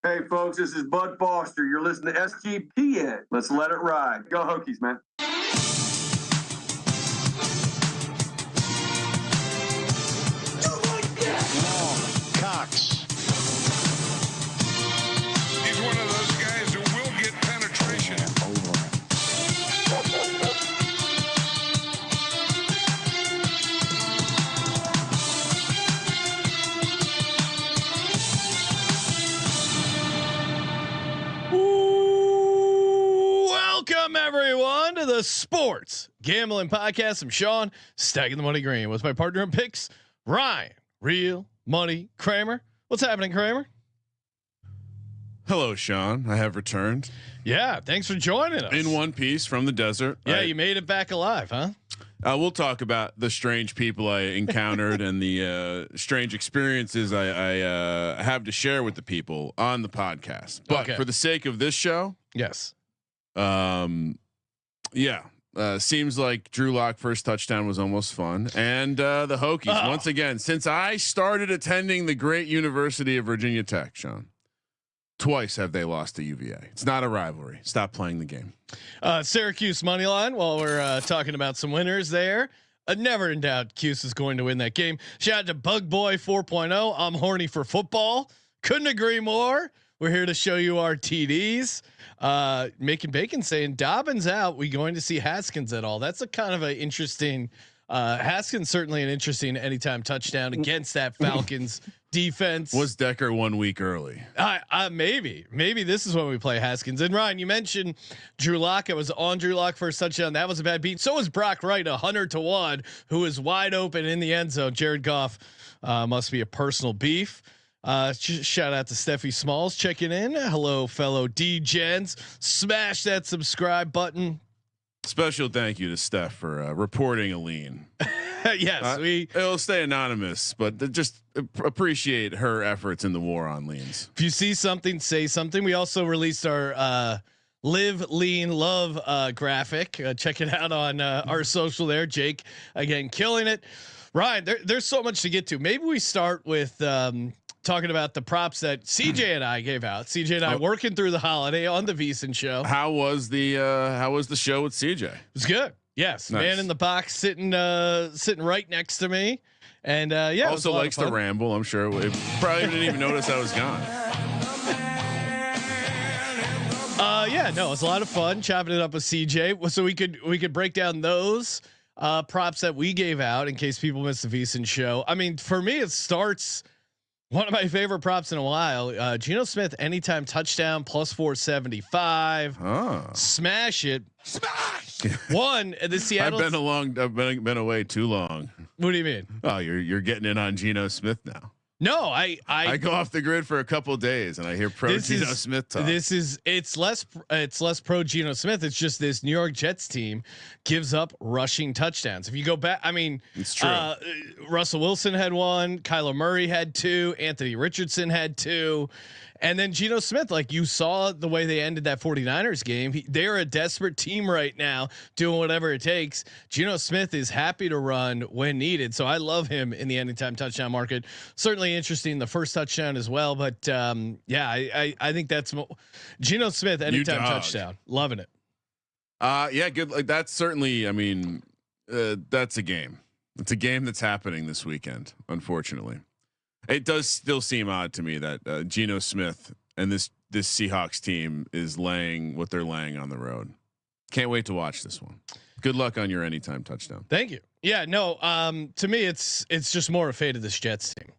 Hey, folks, this is Bud Foster. You're listening to SGPN. Let's let it ride. Go Hokies, man. Cox. He's one of those guys who will get penetration. Welcome, everyone, to the Sports Gambling Podcast. I'm Sean, stacking the money green with my partner in picks, Ryan, Real Money Kramer. What's happening, Kramer? Hello, Sean. I have returned. Yeah, thanks for joining us. In one piece from the desert. Yeah, you made it back alive, huh? We'll talk about the strange people I encountered and the strange experiences I have to share with the people on the podcast. But for the sake of this show, yes. Seems like Drew Lock first touchdown was almost fun, and the Hokies once again. Since I started attending the great University of Virginia Tech, Sean, twice have they lost to UVA. It's not a rivalry. Stop playing the game. Syracuse money line. While we're talking about some winners there, never in doubt, Cuse is going to win that game. Shout out to Bug Boy 4.0. I'm horny for football. Couldn't agree more. We're here to show you our TDs. Making Bacon saying Dobbins out. We going to see Haskins at all? That's a kind of an interesting. Haskins certainly an interesting anytime touchdown against that Falcons defense. Was Decker 1 week early? Maybe this is when we play Haskins. And Ryan, you mentioned Drew Lock. I was on Drew Lock for a touchdown. That was a bad beat. So was Brock Wright, 100-1, who is wide open in the end zone. Jared Goff must be a personal beef. Shout out to Steffi Smalls checking in. Hello, fellow D-Gens. Smash that subscribe button. Special thank you to Steph for reporting a lean. Yes, it'll stay anonymous, but just appreciate her efforts in the war on leans. If you see something, say something. We also released our Live Lean Love graphic. Check it out on our social there. Jake again killing it. Ryan, there's so much to get to. Maybe we start with talking about the props that CJ and I gave out. CJ and I working through the holiday on the VSiN show. How was the show with CJ? It was good. Yes, nice. Man in the box sitting right next to me, and also likes to ramble. I'm sure we probably didn't even notice I was gone. It was a lot of fun chopping it up with CJ. So we could break down those props that we gave out in case people missed the VSiN show. I mean, for me, it starts. One of my favorite props in a while, Geno Smith anytime touchdown plus 475. Smash it. Smash. One, the Seattle. I've been away too long. What do you mean? Oh, you're getting in on Geno Smith now. No, I go off the grid for a couple of days and I hear pro Geno Smith talk. It's less pro Geno Smith. It's just this New York Jets team gives up rushing touchdowns. If you go back, I mean, it's true. Russell Wilson had one, Kyler Murray had two, Anthony Richardson had two. And then Geno Smith, like you saw the way they ended that 49ers game. They're a desperate team right now, doing whatever it takes. Geno Smith is happy to run when needed. So I love him in the anytime touchdown market. Certainly interesting, the first touchdown as well. But I think that's Geno Smith anytime touchdown. Loving it. Good. Like that's certainly, I mean, that's a game. It's a game that's happening this weekend, unfortunately. It does still seem odd to me that Geno Smith and this Seahawks team is laying what they're laying on the road. Can't wait to watch this one. Good luck on your anytime touchdown. Thank you. Yeah, no. To me, it's just more a fate of this Jets team.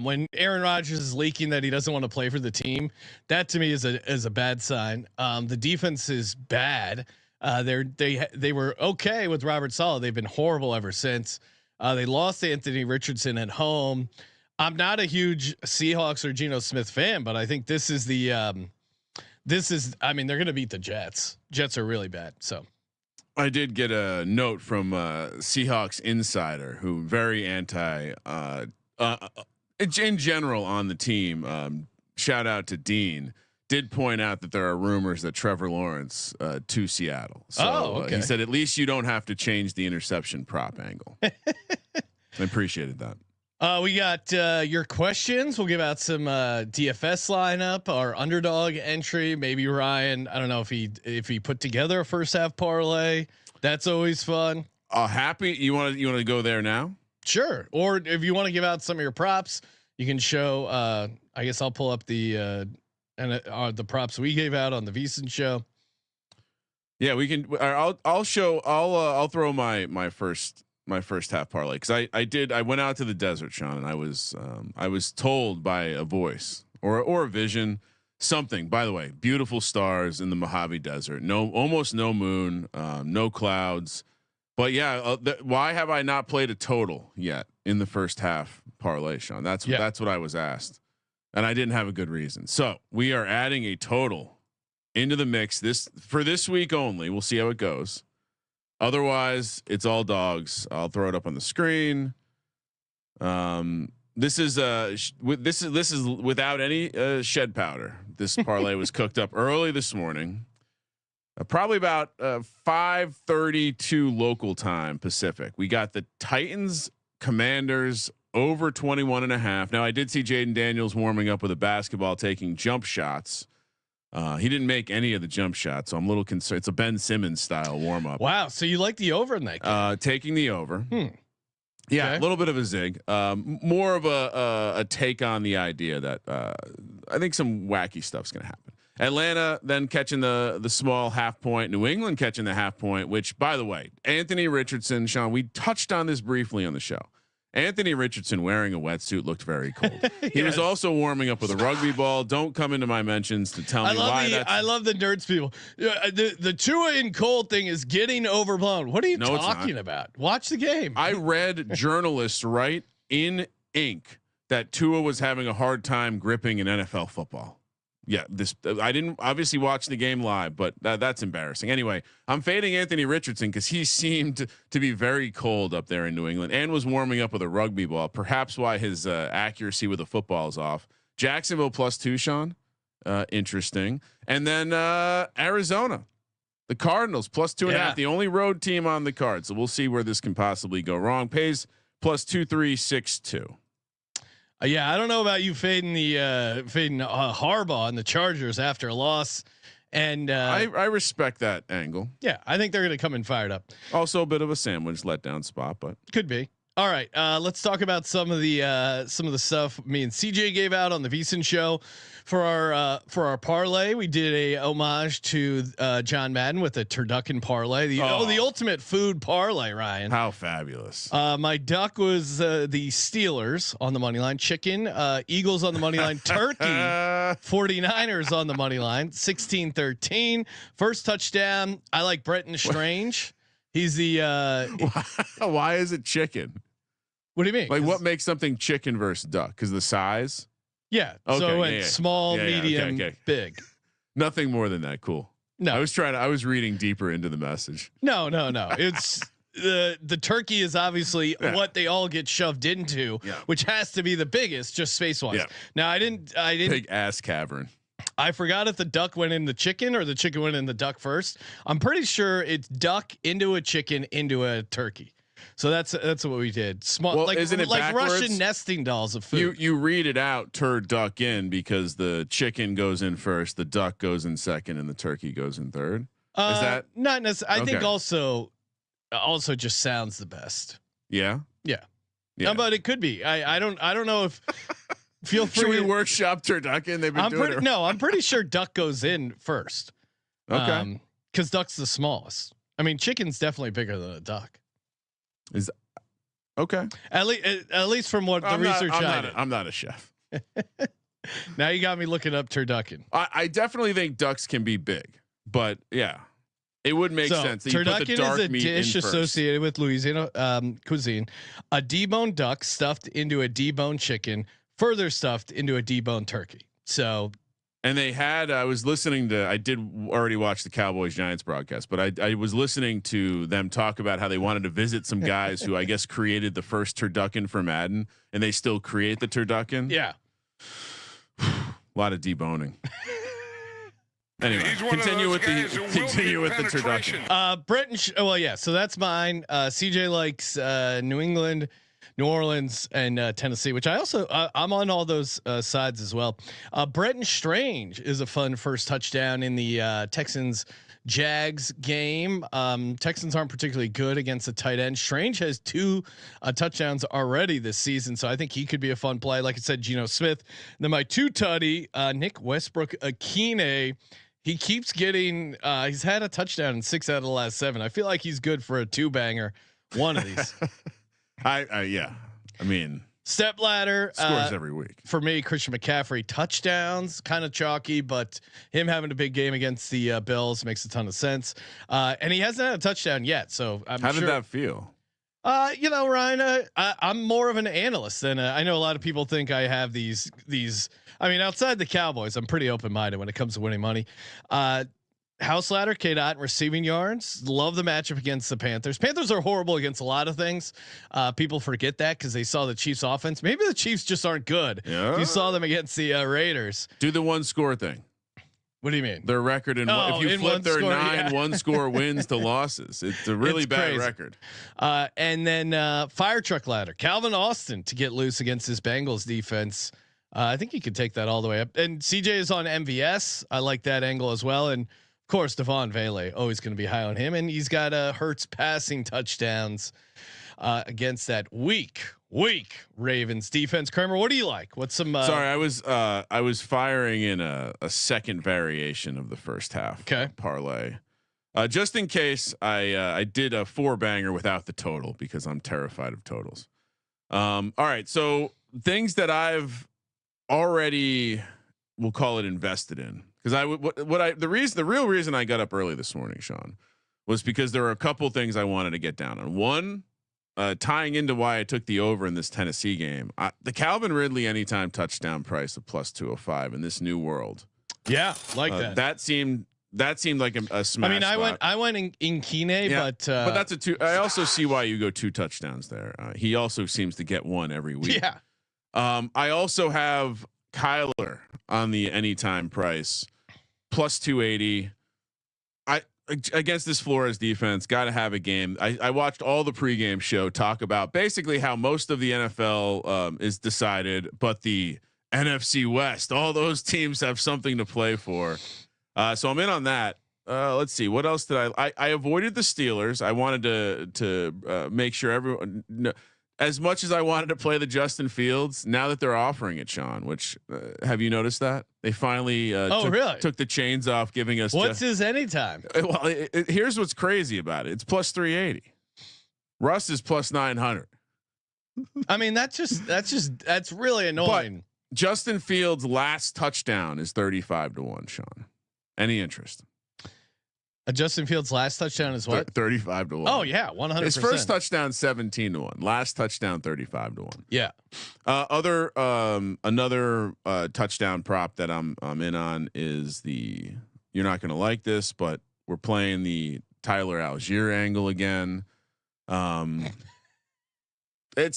When Aaron Rodgers is leaking that he doesn't want to play for the team, that to me is a bad sign. The defense is bad. They were okay with Robert Saleh. They've been horrible ever since. They lost Anthony Richardson at home. I'm not a huge Seahawks or Geno Smith fan, but I think this is I mean, they're going to beat the Jets. Jets are really bad. So I did get a note from Seahawks insider who very anti in general on the team. Shout out to Dean. Did point out that there are rumors that Trevor Lawrence to Seattle. So he said at least you don't have to change the interception prop angle. I appreciated that. We got your questions. We'll give out some DFS lineup, our underdog entry. Maybe Ryan. I don't know if he put together a first half parlay. That's always fun. Happy. You want to go there now? Sure. Or if you want to give out some of your props, you can show. I guess I'll pull up the props we gave out on the VSiN show. Yeah, we can. I'll show. I'll throw my first half parlay because I went out to the desert, Sean, and I was told by a voice or a vision, something. By the way, beautiful stars in the Mojave Desert. Almost no moon, no clouds. But yeah, why have I not played a total yet in the first half parlay, Sean? That's what I was asked, and I didn't have a good reason. So we are adding a total into the mix for this week only. We'll see how it goes. Otherwise, it's all dogs. I'll throw it up on the screen. This is without any shed powder. This parlay was cooked up early this morning. Probably about 5:32 local time Pacific. We got the Titans Commanders over 21.5. Now I did see Jaden Daniels warming up with a basketball, taking jump shots. He didn't make any of the jump shots, so I'm a little concerned. It's a Ben Simmons style warm up. Wow. So you like the over in that game? Taking the over. Yeah. Okay. A little bit of a zig, more of a take on the idea that I think some wacky stuff's going to happen. Atlanta then catching the small half point, New England catching the half point, which by the way, Anthony Richardson, Sean, we touched on this briefly on the show. Anthony Richardson wearing a wetsuit looked very cold. He was also warming up with a rugby ball. Don't come into my mentions to tell me why. I love the nerds people. The Tua in cold thing is getting overblown. What are you talking about? Watch the game. I read journalists write in ink that Tua was having a hard time gripping in NFL football. Yeah, I didn't obviously watch the game live, but that's embarrassing. Anyway, I'm fading Anthony Richardson because he seemed to be very cold up there in New England and was warming up with a rugby ball. Perhaps why his accuracy with the football is off. Jacksonville +2, Sean. Interesting. And then Arizona, the Cardinals +2.5. The only road team on the card. So we'll see where this can possibly go wrong. Pays +2.362. Yeah, I don't know about you fading Harbaugh and the Chargers after a loss, and I respect that angle. Yeah, I think they're going to come in fired up. Also, a bit of a sandwich letdown spot, but could be. All right, let's talk about some of the stuff me and CJ gave out on the VSiN show for our parlay. We did a homage to John Madden with a turducken parlay, the ultimate food parlay. Ryan, how fabulous! My duck was the Steelers on the money line, chicken, Eagles on the money line, turkey, 49ers on the money line, 16-13. First touchdown. I like Brenton Strange. He's the why is it chicken? What do you mean? Like what makes something chicken versus duck? Because the size? Yeah. Okay, so it's small, medium, big. Nothing more than that. Cool. No, I was reading deeper into the message. No. It's the turkey is obviously what they all get shoved into, which has to be the biggest, just space wise. Yeah. Now I didn't big ass cavern. I forgot if the duck went in the chicken or the chicken went in the duck first. I'm pretty sure it's duck into a chicken into a turkey. So that's what we did. Small, well, like isn't it like backwards? Russian nesting dolls of food. You read it out, duck in, because the chicken goes in first, the duck goes in second, and the turkey goes in third. Is that not necessarily? I think also just sounds the best. Yeah. But it could be. I don't know if. Feel free. Should we workshop turducken? They've been doing it. No, I'm pretty sure duck goes in first. Okay. Because duck's the smallest. I mean, chicken's definitely bigger than a duck. Is okay. At least from what the research I did. I'm not a chef. Now you got me looking up turducken. I definitely think ducks can be big, but yeah, it would make sense. That turducken you put the dark is a meat dish in first. associated with Louisiana cuisine. A deboned duck stuffed into a deboned chicken, further stuffed into a deboned turkey. So, and they had. I was listening to. I did already watch the Cowboys Giants broadcast, but I was listening to them talk about how they wanted to visit some guys who I guess created the first turducken for Madden, and they still create the turducken. Yeah, a lot of deboning. Anyway, continue with the turducken. Brenton. Well, yeah. So that's mine. CJ likes New England. New Orleans and Tennessee, which I also I'm on all those sides as well. Brenton Strange is a fun first touchdown in the Texans Jags game. Texans aren't particularly good against the tight end. Strange has 2 touchdowns already this season, so I think he could be a fun play. Like I said, Geno Smith. And then my 2 tutty, Nick Westbrook Akine. He keeps getting. He's had a touchdown in 6 out of the last 7. I feel like he's good for a 2-banger. One of these. Yeah. I mean, step ladder scores every week for me. Christian McCaffrey touchdowns, kind of chalky, but him having a big game against the Bills makes a ton of sense. And he hasn't had a touchdown yet, so how did that feel? Ryan, I'm more of an analyst than I know a lot of people think I have these. I mean, outside the Cowboys, I'm pretty open minded when it comes to winning money. House ladder, K-Dot receiving yards. Love the matchup against the Panthers. Panthers are horrible against a lot of things. People forget that because they saw the Chiefs offense. Maybe the Chiefs just aren't good. Yeah. You saw them against the Raiders. Do the 1 score thing. What do you mean? Their record if you flip their score, 9 1 score wins to losses, it's a really bad record. And then fire truck ladder, Calvin Austin to get loose against this Bengals defense. I think he could take that all the way up. And CJ is on MVS. I like that angle as well. And of course, Devon Vele, always going to be high on him. And he's got Hurts passing touchdowns against that weak Ravens defense. Kramer, what do you like? What's some? Sorry, I was firing in a second variation of the first half. Okay. Parlay, just in case I did a 4-banger without the total because I'm terrified of totals. All right, so things that I've already, we'll call it, invested in, because the real reason I got up early this morning, Sean, was because there were a couple things I wanted to get down on. One, tying into why I took the over in this Tennessee game, the Calvin Ridley anytime touchdown price of +205 in this new world. Yeah, like that. That seemed like a smash. I mean, I went in Kine, yeah, but that's a 2. I also see why you go 2 touchdowns there. He also seems to get 1 every week. Yeah. I also have Kyler on the anytime price +280. Against this Flores defense, got to have a game. I watched all the pregame show talk about basically how most of the NFL is decided, but the NFC West, all those teams have something to play for. So I'm in on that. Let's see, what else did I avoided the Steelers. I wanted to make sure everyone. As much as I wanted to play the Justin Fields, now that they're offering it, Sean, which have you noticed that they finally took the chains off, giving us what's his anytime? Well, here's what's crazy about it. It's +380. Russ is +900. I mean, that's really annoying. But Justin Fields' last touchdown is 35-1. Sean, any interest? Justin Fields' last touchdown is what? 35-1. Oh yeah, 100%. His first touchdown 17-1. Last touchdown 35-1. Yeah. Another touchdown prop that I'm in on is you're not going to like this, but we're playing the Tyler Algier angle again. It's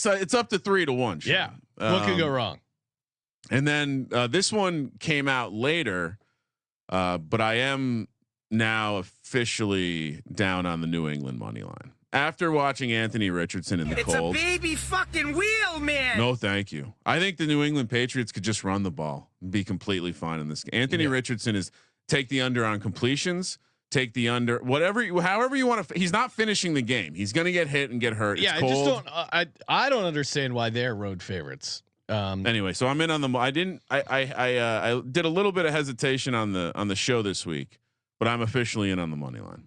up to 3-1. Sean. Yeah. What could go wrong? And then this one came out later, but I am now officially down on the New England money line after watching Anthony Richardson in the cold. It's a baby fucking wheel, man. No, thank you. I think the New England Patriots could just run the ball and be completely fine in this game. Anthony Richardson is take the under on completions, take the under, however you want to. He's not finishing the game. He's going to get hit and get hurt. Yeah, it's cold. I just don't. I don't understand why they're road favorites. Anyway, so I'm in on the. I did a little bit of hesitation on the show this week, but I'm officially in on the money line.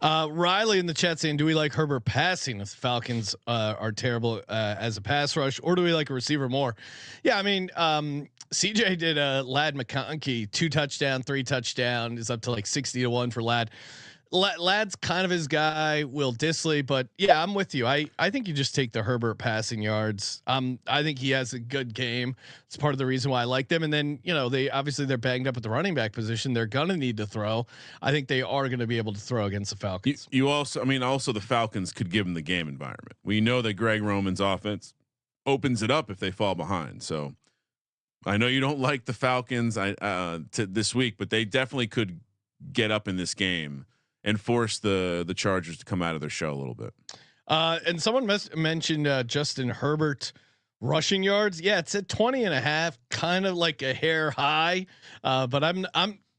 Riley in the chat saying, do we like Herbert passing if the Falcons are terrible as a pass rush, or do we like a receiver more? Yeah, I mean, CJ did Ladd McConkey 2 touchdown, 3 touchdown is up to like 60-1 for Ladd. Ladd's kind of his guy, Will Dissly, but yeah, I'm with you. I think you just take the Herbert passing yards. I think he has a good game. It's part of the reason why I like them. And then, they're banged up at the running back position. They're going to need to throw. I think they are going to be able to throw against the Falcons. You also the Falcons could give them the game environment. We know that Greg Roman's offense opens it up if they fall behind. So I know you don't like the Falcons this week, but they definitely could get up in this game and force the Chargers to come out of their shell a little bit. And someone mentioned Justin Herbert rushing yards. Yeah, it's at 20.5, kind of like a hair high. But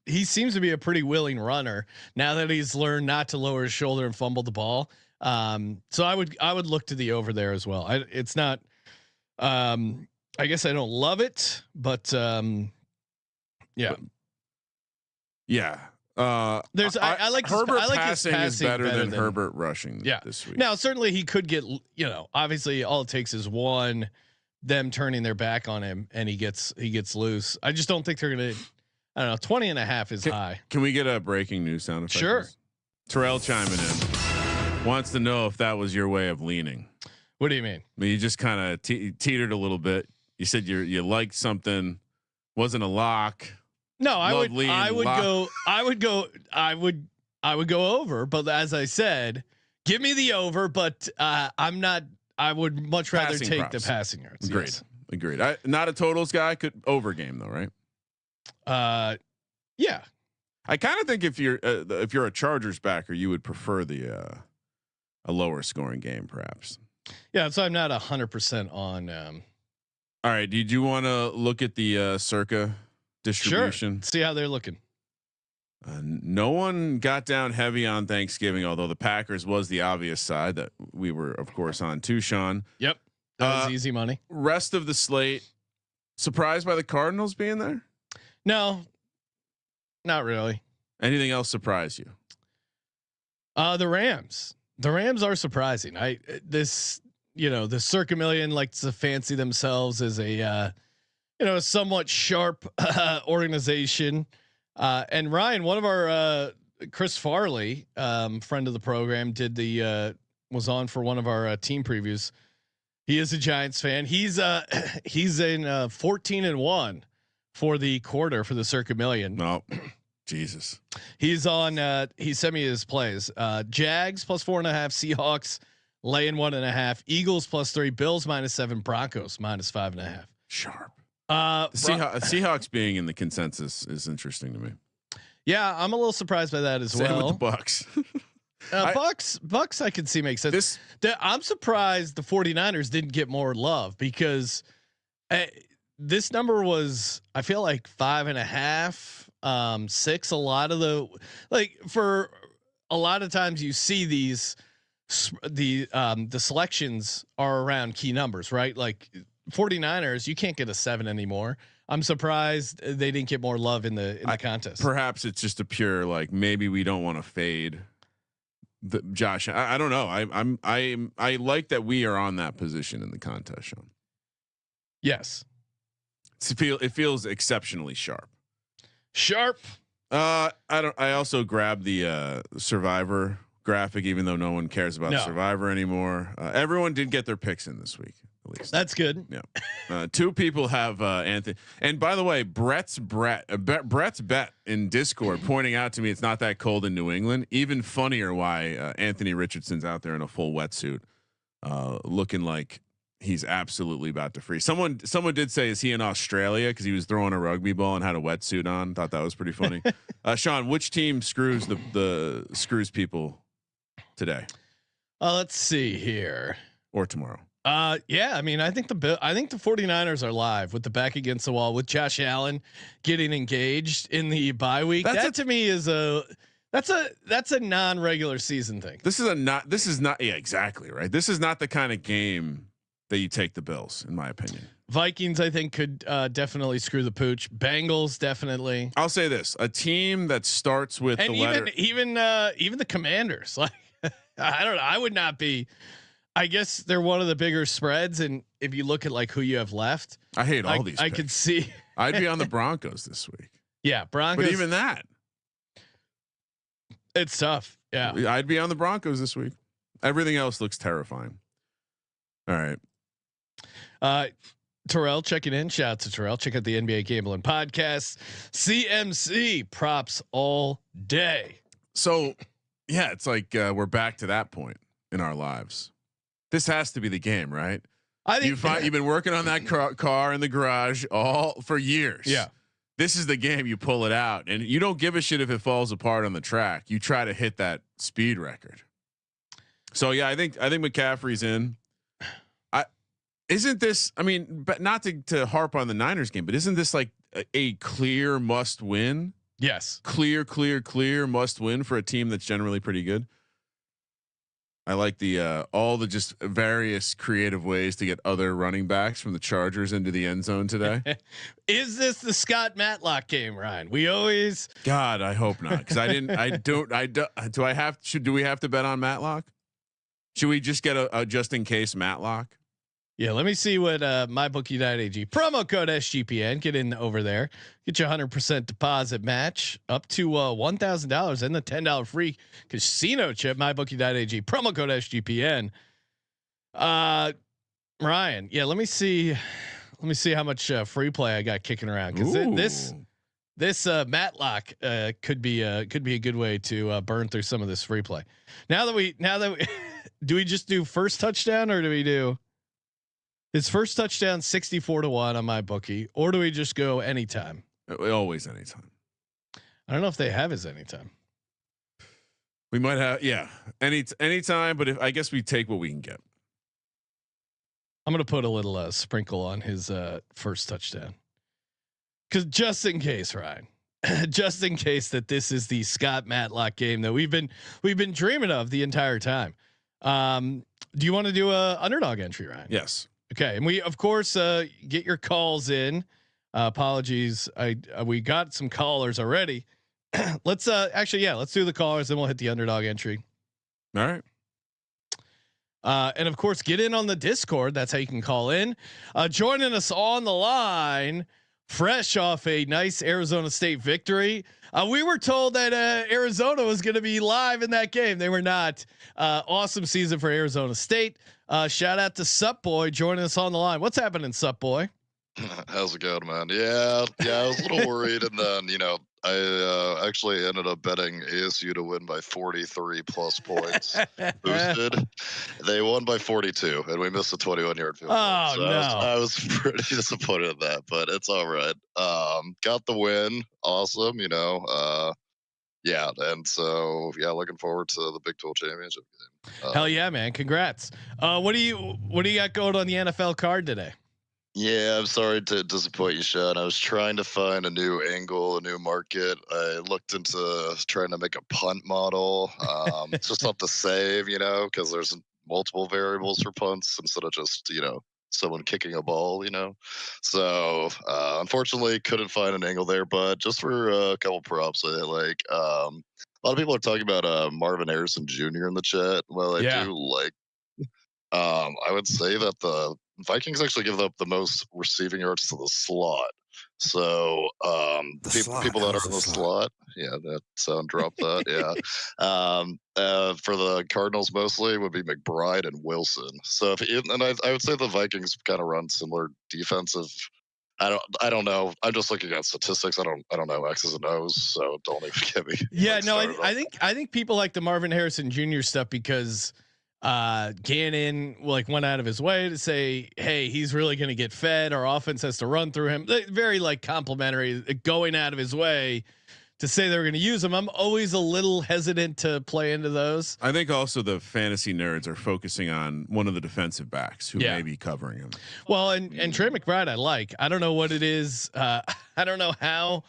he seems to be a pretty willing runner now that he's learned not to lower his shoulder and fumble the ball. So I would look to the over there as well. It's not. I guess I don't love it, but yeah. There's I like Herbert I like passing is better than Herbert rushing. Yeah. This week. Now certainly he could get, obviously all it takes is them turning their back on him and he gets loose. I just don't think they're gonna. I don't know. 20.5 is high. Can we get a breaking news sound effect? Sure. Terrell chiming in wants to know if that was your way of leaning. What do you mean? I mean, you just kind of teetered a little bit. You said you liked something, wasn't a lock. No, I would go over, but as I said, give me the over, but I'm not. I would much rather Passing take props. the passing yards. Agreed. Yes. Agreed. Not a totals guy. Could over game though, right? Yeah. I kind of think if you're a Chargers backer, you would prefer a lower scoring game, perhaps. Yeah. So I'm not 100% on. All right. Did you want to look at the Circa distribution? Sure. See how they're looking. No one got down heavy on Thanksgiving, although the Packers was the obvious side that we were, of course, on too, Sean. Yep. That was easy money. Rest of the slate, surprised by the Cardinals being there? No, not really. Anything else surprise you? The Rams. The Rams are surprising. The Circa Million likes to fancy themselves as a somewhat sharp organization. And Ryan, one of our Chris Farley, friend of the program, was on for one of our team previews. He is a Giants fan. He's in 14-1 for the quarter for the Circa Million. No, Jesus. He's on. He sent me his plays. Jags +4.5, Seahawks laying 1.5, Eagles +3, Bills -7, Broncos -5.5. Sharp. The Seahawks being in the consensus is interesting to me. Yeah, I'm a little surprised by that as Same well. with the Bucks. Bucks I can see makes sense. I'm surprised the 49ers didn't get more love because this number was, I feel like 5.5, 6. A lot of for a lot of times you see the selections are around key numbers, right? Like 49ers, you can't get a 7 anymore. I'm surprised they didn't get more love in the contest. Perhaps it's just a pure maybe we don't want to fade Josh. I don't know. I like that we are on that position in the contest, Sean. Yes. It feels exceptionally sharp. I also grabbed the Survivor graphic, even though no one cares about Survivor anymore. Everyone did get their picks in this week. At least that's good. Yeah. 2 people have Anthony. And by the way, Brett's bet in Discord pointing out to me it's not that cold in New England. Even funnier why Anthony Richardson's out there in a full wetsuit, looking like he's absolutely about to freeze. Someone did say, is he in Australia because he was throwing a rugby ball and had a wetsuit on? Thought that was pretty funny. Sean, which team screws the screws people today? Let's see here. Or tomorrow. Yeah, I mean, I think the 49ers are live with the back against the wall with Josh Allen getting engaged in the bye week. To me is that's a non-regular season thing. This is not. Yeah, exactly right. This is not the kind of game that you take the Bills, in my opinion. Vikings, I think, could definitely screw the pooch. Bengals, definitely. I'll say this: a team that starts with even the Commanders. Like, I don't know. I would not be. I guess they're one of the bigger spreads, and if you look at who you have left, I hate all these. I could see. I'd be on the Broncos this week. Yeah, Broncos. But even that, it's tough. Yeah, I'd be on the Broncos this week. Everything else looks terrifying. All right. Terrell checking in. Shout out to Terrell. Check out the NBA Gambling Podcast. CMC props all day. So, yeah, it's like we're back to that point in our lives. This has to be the game, right? I think you've been working on that car in the garage all for years. Yeah. This is the game. You pull it out, and you don't give a shit if it falls apart on the track. You try to hit that speed record. So yeah, I think McCaffrey's in. Isn't this? I mean, but not to harp on the Niners game, but isn't this like a clear must win? Yes, clear must win for a team that's generally pretty good. I like the all the just various creative ways to get other running backs from the Chargers into the end zone today. Is this the Scott Matlock game, Ryan? We always. God, I hope not, because do we have to bet on Matlock? Should we just get a just in case Matlock? Yeah, let me see what mybookie.ag promo code SGPN. Get in over there, get you 100% deposit match up to $1,000 and the $10 free casino chip. Mybookie.ag promo code SGPN. Ryan, yeah, let me see how much free play I got kicking around, because this Matlock could be a good way to burn through some of this free play. Now that we do we just do first touchdown, or do we do? His first touchdown 64-1 on my bookie, or do we just go anytime? Always anytime. I don't know if they have his anytime. We might have, anytime. But I guess we take what we can get. I'm gonna put a little sprinkle on his first touchdown, because just in case, Ryan, just in case that this is the Scott Matlock game that we've been dreaming of the entire time. Do you want to do a underdog entry, Ryan? Yes. Okay, and we of course get your calls in. Apologies, we got some callers already. Let's let's do the callers, then we'll hit the underdog entry. All right. And of course, get in on the Discord. That's how you can call in. Joining us on the line, fresh off a nice Arizona State victory. We were told that Arizona was going to be live in that game. They were not. Awesome season for Arizona State. Shout out to Sup Boy joining us on the line. What's happening, Sup Boy? How's it going, man? Yeah. I was a little worried, and then I actually ended up betting ASU to win by 43 plus points. Boosted. They won by 42, and we missed a 21-yard field goal. Oh, so no. I was pretty disappointed in that, but it's all right. Got the win. Awesome. Yeah, and so looking forward to the Big 12 championship game. Hell yeah, man! Congrats. What do you got going on the NFL card today? Yeah, I'm sorry to disappoint you, Sean. I was trying to find a new angle, a new market. I looked into trying to make a punt model. It's just not the same, because there's multiple variables for punts instead of just, someone kicking a ball, So unfortunately, couldn't find an angle there. But just for a couple props, a lot of people are talking about Marvin Harrison Jr. in the chat. Well, I do like. I would say that the Vikings actually give up the most receiving yards to the slot. So people that are in the slot, that sound drop that, for the Cardinals mostly would be McBride and Wilson. So I would say the Vikings kind of run similar defensive. I don't know. I'm just looking at statistics. I don't know X's and O's, so don't even get me. Yeah, no, I think people like the Marvin Harrison Jr. stuff because Gannon went out of his way to say, hey, he's really going to get fed. Our offense has to run through him. Very complimentary, going out of his way to say they were going to use him. I'm always a little hesitant to play into those. I think also the fantasy nerds are focusing on one of the defensive backs who may be covering him. Well, and Trey McBride, I don't know what it is. I don't know how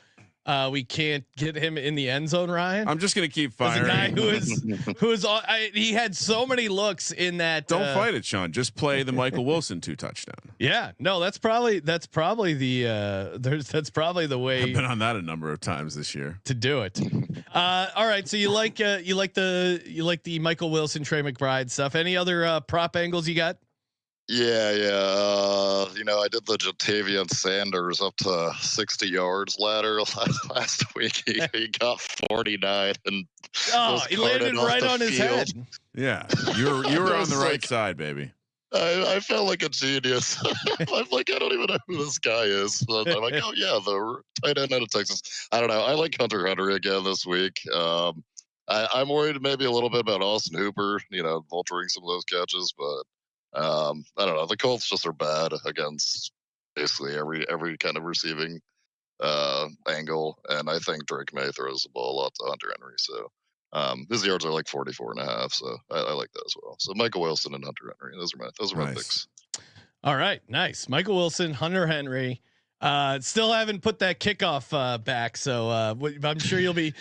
we can't get him in the end zone, Ryan. I'm just gonna keep firing. As a guy who is he had so many looks in that. Don't fight it, Sean. Just play the Michael Wilson 2 touchdown. Yeah, no, that's probably the way. I've been on that a number of times this year to do it. All right, so you like the Michael Wilson, Trey McBride stuff. Any other prop angles you got? Yeah. I did the Jatavian Sanders up to 60 yards ladder last week. He got 49 and he landed right on his head. Yeah, you were on the right side, baby. I felt like a genius. I'm like, I don't even know who this guy is. And I'm like, oh yeah, the tight end out of Texas. I don't know. I like Hunter again this week. I'm worried maybe a little bit about Austin Hooper, vulturing some of those catches, but I don't know. The Colts just are bad against basically every kind of receiving angle, and I think Drake May throws the ball a lot to Hunter Henry. So His yards are like 44.5, so I like that as well. So Michael Wilson and Hunter Henry, those are my picks. All right, nice. Michael Wilson, Hunter Henry. Still haven't put that kickoff back, so I'm sure you'll be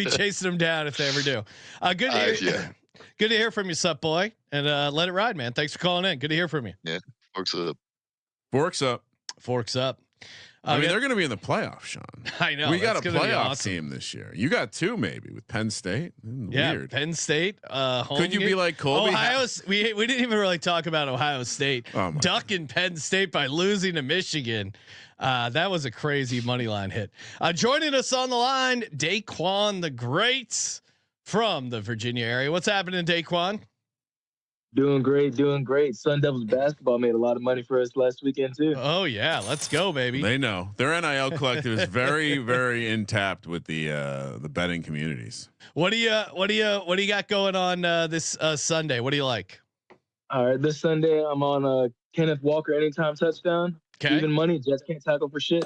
chasing them down if they ever do. Good to hear. Good to hear from you, sup boy, and let it ride, man. Thanks for calling in. Good to hear from you. Yeah, forks up. Forks up. I mean, they're going to be in the playoffs, Sean. I know. We got a playoff team this year. You got two, maybe, with Penn State. Yeah, weird. Penn State. Could you be like Colby? Ohio. We didn't even really talk about Ohio State ducking Penn State by losing to Michigan. That was a crazy money line hit. Joining us on the line, Daquan the Great from the Virginia area. What's happening, Daquan? Doing great. Sun Devils basketball made a lot of money for us last weekend too. Oh yeah, let's go, baby. They know their NIL collective is very, very intact with the betting communities. What do you got going on this Sunday? What do you like? All right, this Sunday I'm on Kenneth Walker anytime touchdown. Okay. Even money. Jets can't tackle for shit.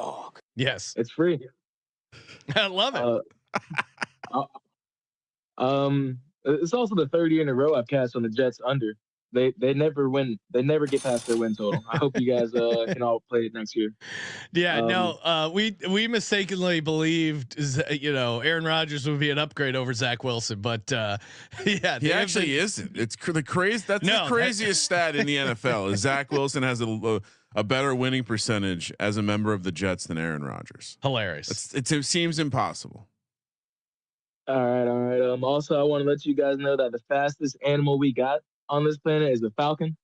Yes, it's free. I love it. It's also the third year in a row I've cashed on the Jets under. They never win. They never get past their win total. I hope you guys can all play it next year. Yeah, no, we mistakenly believed, Aaron Rodgers would be an upgrade over Zach Wilson, but yeah, he actually isn't. It's the crazy. That's the craziest stat in the NFL. Is Zach Wilson has a better winning percentage as a member of the Jets than Aaron Rodgers. Hilarious. It seems impossible. All right. Also, I want to let you guys know that the fastest animal we got on this planet is the falcon.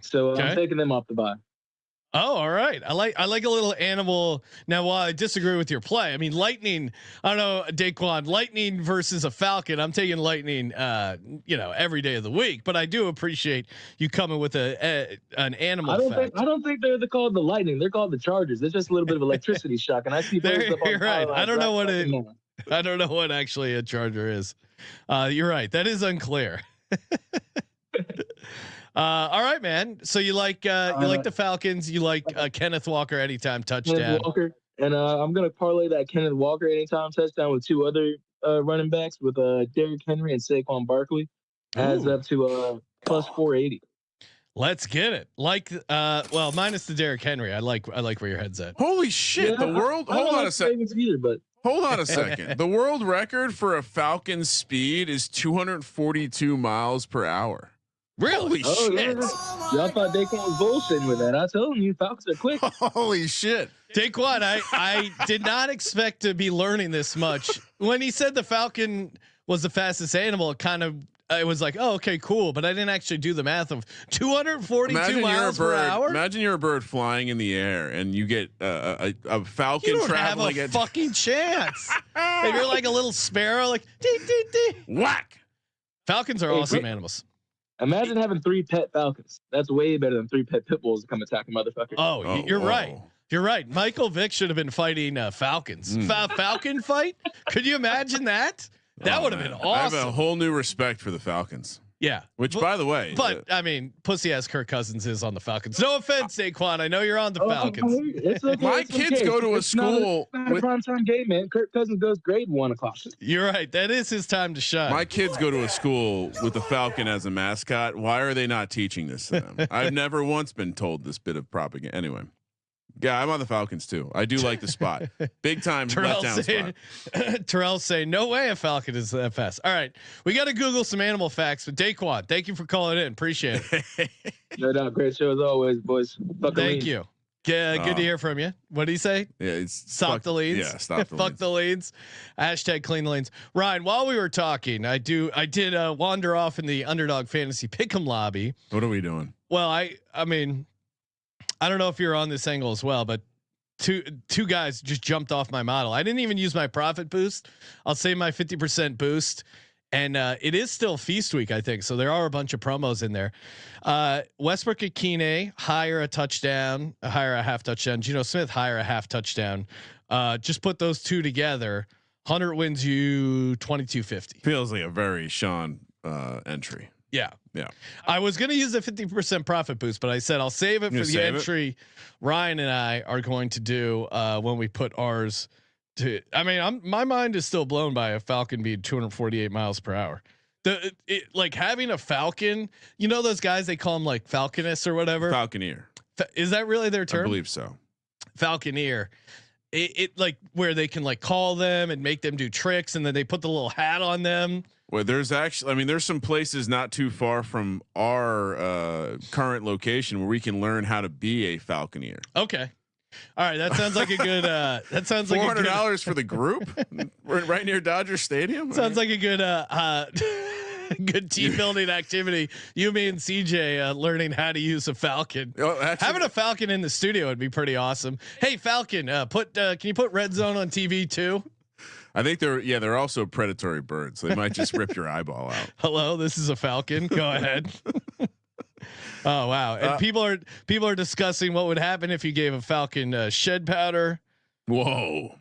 So I'm taking them off the bye. Oh, all right. I like a little animal. Now, while I disagree with your play, I mean, lightning. I don't know, Daquan. Lightning versus a falcon. I'm taking lightning. Every day of the week. But I do appreciate you coming with an animal. I don't think they're called the lightning. They're called the Chargers. It's just a little bit of electricity shock, and I see. You're right. I don't know what I don't know what actually a Charger is. You're right. That is unclear. All right, man. So you like the Falcons. You like Kenneth Walker anytime touchdown. Kenneth Walker, and I'm gonna parlay that Kenneth Walker anytime touchdown with two other running backs with Derrick Henry and Saquon Barkley. Adds up to plus 480. Let's get it. Minus the Derrick Henry. I like where your head's at. Holy shit! Yeah, the world. Hold on a second. Hold on a second. The world record for a Falcon's speed is 242 miles per hour. Really? Holy shit. Yeah. Y'all thought Daquan was bullshitting with that. I told you, Falcons are quick. Holy shit. Daquan, I did not expect to be learning this much. When he said the Falcon was the fastest animal, it was like, oh, okay, cool. But I didn't actually do the math of 242 miles per hour. Imagine you're a bird flying in the air and you get a falcon traveling. You don't have a fucking chance. If you're like a little sparrow, like dee, dee, dee. Whack. Falcons are awesome animals. Imagine having 3 pet falcons. That's way better than 3 pet pit bulls to come attack a motherfucker. Oh, you're right. You're right. Michael Vick should have been fighting falcons. Falcon fight? Could you imagine that? That would have been awesome. I have a whole new respect for the Falcons. Yeah. Which, by the way, I mean, pussy ass Kirk Cousins is on the Falcons. No offense, Saquon. I know you're on the Falcons. It's okay, My kids go to a school not a primetime game, man. Kirk Cousins goes grade 1:00. You're right. That is his time to shine. My kids go to a school with the Falcon as a mascot. Why are they not teaching this to them? I've never once been told this bit of propaganda. Anyway. Yeah, I'm on the Falcons too. I do like the spot. Big time letdown spot. Terrell's saying, no way a Falcon is that fast. All right. We got to Google some animal facts. But Daquan, thank you for calling in. Appreciate it. No doubt. Great show as always, boys. Thank you. Good to hear from you. What do you say? Yeah, it's stop the leads. Yeah, stop the fuck the leads. Hashtag clean the lanes. Ryan, while we were talking, I did wander off in the Underdog Fantasy Pick'em lobby. What are we doing? Well, I mean, I don't know if you're on this angle as well, but two guys just jumped off my model. I didn't even use my profit boost. I'll say my 50% boost, and it is still feast week, I think. So there are a bunch of promos in there. Westbrook Akine, higher a half touchdown. Geno Smith, higher a half touchdown. Just put those two together. 100 wins you 2250. Feels like a very Sean entry. Yeah. Yeah. I was going to use the 50% profit boost, but I said I'll save it for the entry Ryan and I are going to do when we put ours Dude, I mean, my mind is still blown by a Falcon being 248 miles per hour. Like having a Falcon, you know, those guys, they call them like Falconists or whatever. Falconeer. Is that really their term? I believe so. Falconeer. It like where they can like call them and make them do tricks, and then they put the little hat on them. Well, there's actually, I mean, there's some places not too far from our current location where we can learn how to be a Falconeer. Okay. All right, that sounds like a good. That sounds like $400 for the group. We're right near Dodger Stadium. Sounds like a good, good team building activity. You, me, and CJ learning how to use a Falcon. Having a Falcon in the studio would be pretty awesome. Hey, Falcon, can you put Red Zone on TV too? I think they're also predatory birds. So they might just rip your eyeball out. Hello, this is a Falcon. Go ahead. Oh wow! And people are discussing what would happen if you gave a Falcon shed powder. Whoa!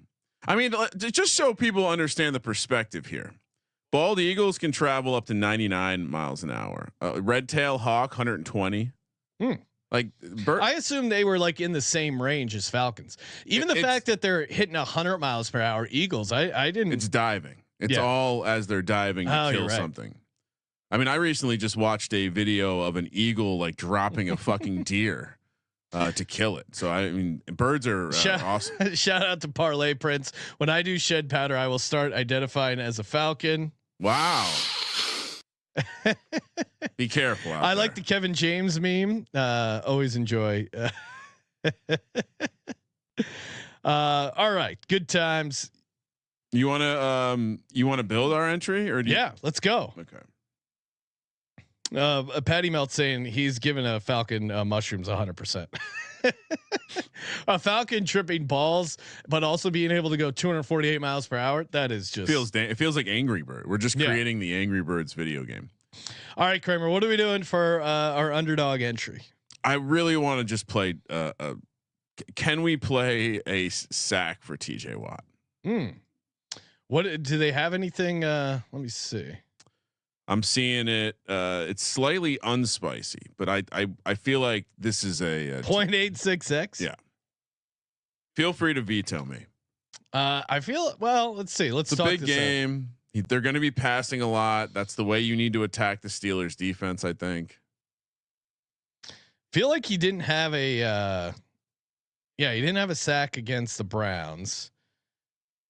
I mean, just so people understand the perspective here. Bald eagles can travel up to 99 miles an hour. Red tail hawk 120. Like I assume they were like in the same range as falcons. Even the fact that they're hitting 100 miles per hour eagles, I didn't. It's diving. It's all as they're diving to kill something. I mean, I recently just watched a video of an eagle like dropping a fucking deer to kill it. So I mean, birds are awesome. Shout out to Parlay Prince. When I do shed powder, I will start identifying as a falcon. Wow. Be careful. I like the Kevin James meme. Always enjoy. All right, good times. You want to build our entry or let's go. Okay. Patty Melt saying he's given a Falcon mushrooms 100%. A Falcon tripping balls, but also being able to go 248 miles per hour. That is just it feels like Angry Bird. We're just creating the Angry Birds video game. All right, Kramer, what are we doing for our underdog entry? I really want to just play. Can we play a sack for TJ Watt? What do they have anything? Let me see. I'm seeing it. It's slightly unspicy, but I feel like this is a 0.86x. Yeah. Feel free to veto me. I feel let's see. Let's talk. It's a big game. They're going to be passing a lot. That's the way you need to attack the Steelers defense, I think. Feel like he didn't have a he didn't have a sack against the Browns.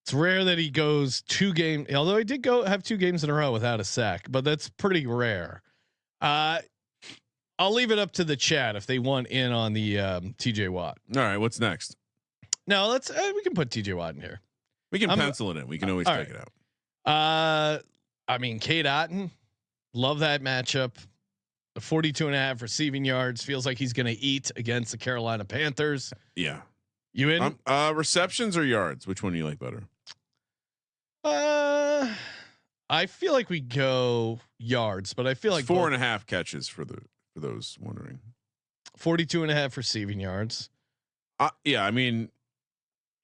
It's rare that he goes 2 games, although he did have 2 games in a row without a sack, but that's pretty rare. I'll leave it up to the chat if they want in on the TJ Watt. All right, what's next? No, let's we can put TJ Watt in here. We can pencil it in. We can always take it out. I mean, Cade Otton, love that matchup. The 42.5 receiving yards feels like he's going to eat against the Carolina Panthers. Yeah. You in? Receptions or yards? Which one do you like better? I feel like we go yards, but I feel like 4.5 catches for those wondering. 42.5 receiving yards. Yeah, I mean,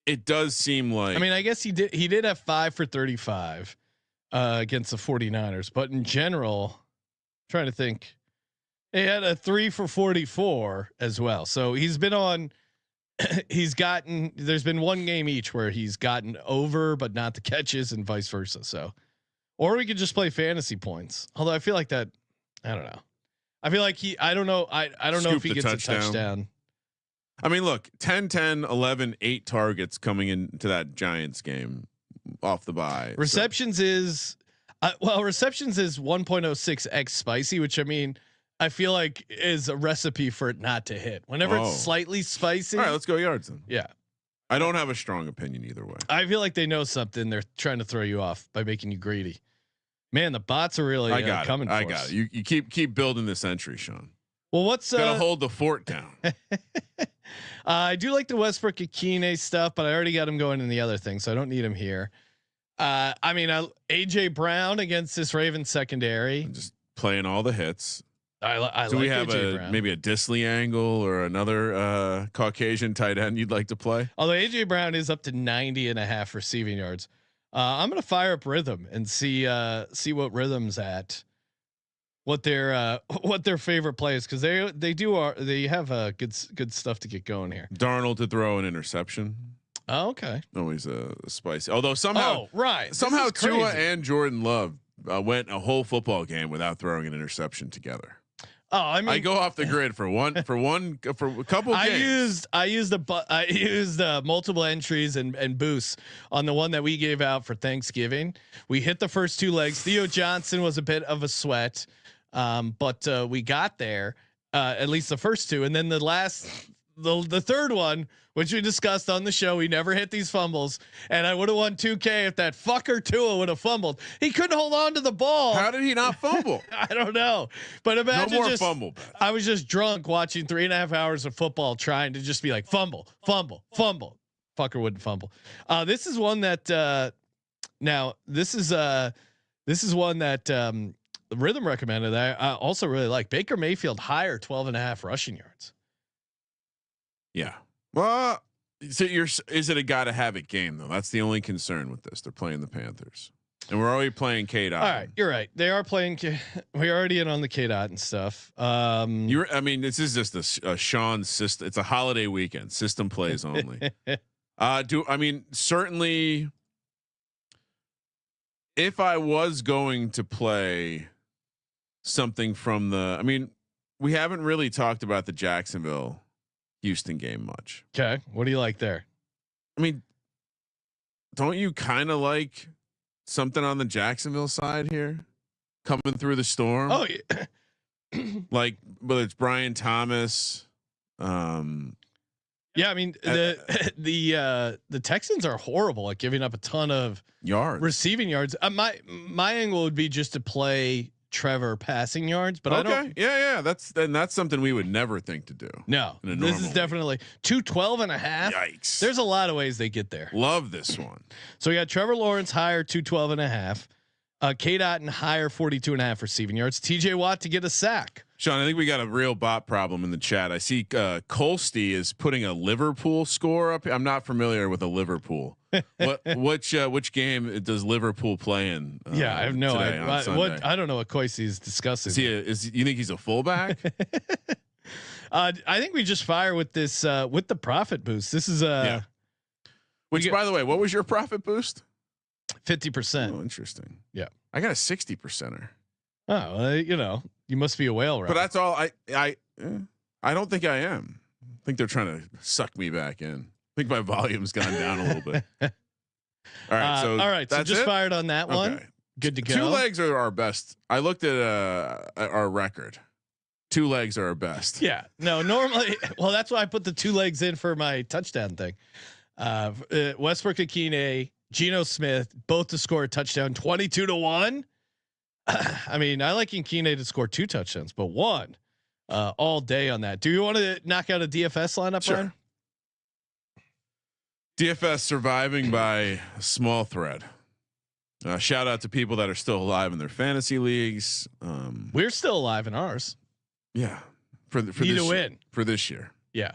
it does seem like. I mean, I guess he did have 5 for 35 against the 49ers, but in general, I'm trying to think, he had a 3 for 44 as well. So he's been on. There's been 1 game each where he's gotten over, but not the catches, and vice versa. So, or we could just play fantasy points. Although I feel like that, I don't know. I feel like I don't know. I don't know if he gets a touchdown. I mean, look, 10, 10, 11, 8 targets coming into that Giants game off the bye. Receptions is 1.06x spicy, which I mean, I feel like is a recipe for it not to hit. Whenever it's slightly spicy. All right, let's go yards then. Yeah. I don't have a strong opinion either way. I feel like they know something. They're trying to throw you off by making you greedy. Man, the bots are really coming. I got it. You keep building this entry, Sean. Well, what's gotta hold the fort down? I do like the Westbrook Akine stuff, but I already got him going in the other thing, so I don't need him here. I mean, AJ Brown against this Ravens secondary, I'm just playing all the hits. I do like we have AJ maybe a Disley angle or another Caucasian tight end you'd like to play? Although AJ Brown is up to 90.5 receiving yards, I'm gonna fire up Rhythm and see what Rhythm's at, what their favorite play is, because they have good stuff to get going here. Darnold to throw an interception. Oh, okay. Always spicy. Although somehow, somehow Tua and Jordan Love went a whole football game without throwing an interception together. Oh, I mean, I go off the grid for a couple games. I used multiple entries and boosts on the one that we gave out for Thanksgiving. We hit the first 2 legs. Theo Johnson was a bit of a sweat, but we got there at least the first 2, and then the third one, which we discussed on the show, we never hit these fumbles, and I would have won 2K if that fucker Tua would have fumbled. He couldn't hold on to the ball. How did he not fumble? I don't know, but imagine no more fumble. I was just drunk watching 3.5 hours of football, trying to just be like fumble. Fucker wouldn't fumble. This is one that this is one that Rhythm recommended. I also really like Baker Mayfield higher 12.5 rushing yards. Yeah. Well, so is it a gotta have it game though? That's the only concern with this. They're playing the Panthers, and we're already playing K-Dot. All right, you're right. They are playing. We're already in on the K-Dot and stuff. I mean, this is just a Sean system. It's a holiday weekend. System plays only. Certainly, if I was going to play something from we haven't really talked about the Jacksonville Houston game much. Okay. What do you like there? I mean, don't you kind of like something on the Jacksonville side here coming through the storm? Oh, yeah. Like whether it's Brian Thomas. Yeah. I mean, the Texans are horrible at giving up a ton of receiving yards. My angle would be just to play Trevor passing yards, but I don't. Yeah. That's something we would never think to do. No, this is definitely 212.5. Yikes. There's a lot of ways they get there. Love this one. So we got Trevor Lawrence higher 212.5, K-Dot and higher 42.5 receiving yards. TJ Watt to get a sack. Sean, I think we got a real bot problem in the chat. I see Colsty is putting a Liverpool score up. I'm not familiar with a Liverpool. Which game does Liverpool play in? Yeah, I have no idea. I don't know what Koisi is discussing. You think he's a fullback? I think we just fire with this with the profit boost. This is Which, by the way, what was your profit boost? 50%. Oh, interesting. Yeah, I got a 60%er. Oh, you must be a whale, right? But that's all. I don't think I am. I think they're trying to suck me back in. I think my volume's gone down a little bit. All right. So just fired on that one. Okay. Good to go. 2 legs are our best. I looked at our record. 2 legs are our best. Yeah. No, normally. Well, that's why I put the 2 legs in for my touchdown thing. Westbrook Akine, Geno Smith, both to score a touchdown, 22-1. I mean, I like Akine to score 2 touchdowns, but 1 all day on that. Do you want to knock out a DFS lineup? Sure. Ryan? DFS surviving by a small thread. Shout out to people that are still alive in their fantasy leagues. We're still alive in ours. Yeah, for this year. Yeah,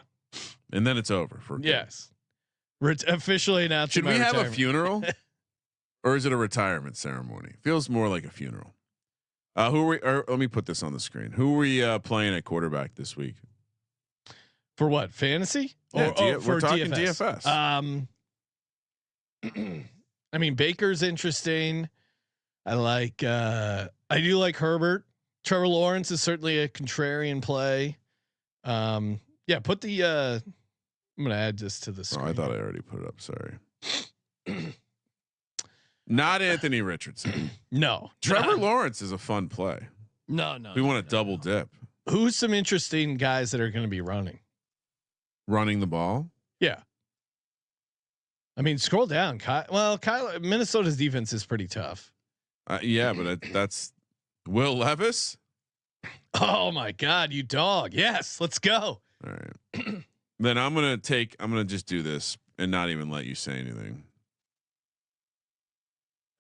and then it's over for yes. Officially announced. Should we have a funeral, or is it a retirement ceremony? Feels more like a funeral. Let me put this on the screen. Who are we playing at quarterback this week? For what, fantasy? We're talking DFS. I mean, Baker's interesting. I do like Herbert. Trevor Lawrence is certainly a contrarian play. Put the. I'm gonna add this to the screen. Oh, I thought I already put it up. Sorry. Not Anthony Richardson. No. Trevor Lawrence is a fun play. No. We want to double dip. Who's some interesting guys that are going to be running the ball? Yeah. I mean, scroll down. Kyle, Minnesota's defense is pretty tough. Yeah, but that's Will Levis. Oh my God, you dog. Yes, let's go. All right. Then I'm going to just do this and not even let you say anything.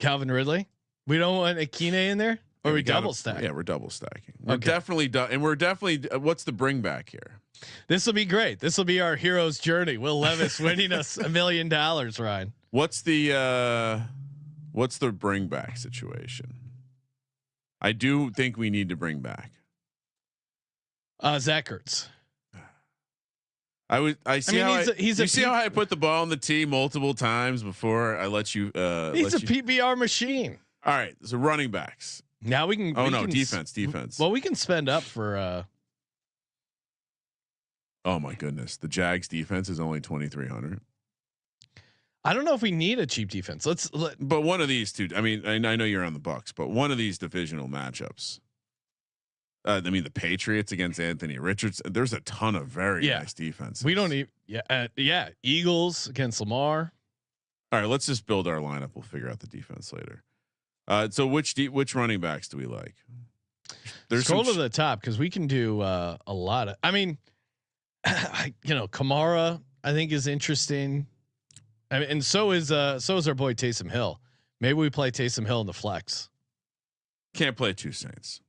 Calvin Ridley. We don't want Akine in there, or we double stack. Yeah, we're double stacking. We're definitely and we're definitely. What's the bring back here? This will be great. This will be our hero's journey. Will Levis winning us $1 million, Ryan. What's the bring back situation? I do think we need to bring back Zach Ertz. I see how he's you see how I put the ball on the tee multiple times before I let you. He's a PPR machine. All right, so running backs. Now we can. Oh we no, can defense. Well, we can spend up for. Oh my goodness, the Jags defense is only 2,300. I don't know if we need a cheap defense. But one of these two. I mean, I know you're on the Bucks, but one of these divisional matchups. I mean, the Patriots against Anthony Richards. There's a ton of very nice defenses. We don't need. Yeah. Eagles against Lamar. All right, let's just build our lineup. We'll figure out the defense later. So which running backs do we like? There's scroll to the top because we can do a lot of. I mean, Kamara I think is interesting. I mean, and so is our boy Taysom Hill. Maybe we play Taysom Hill in the flex. Can't play two Saints.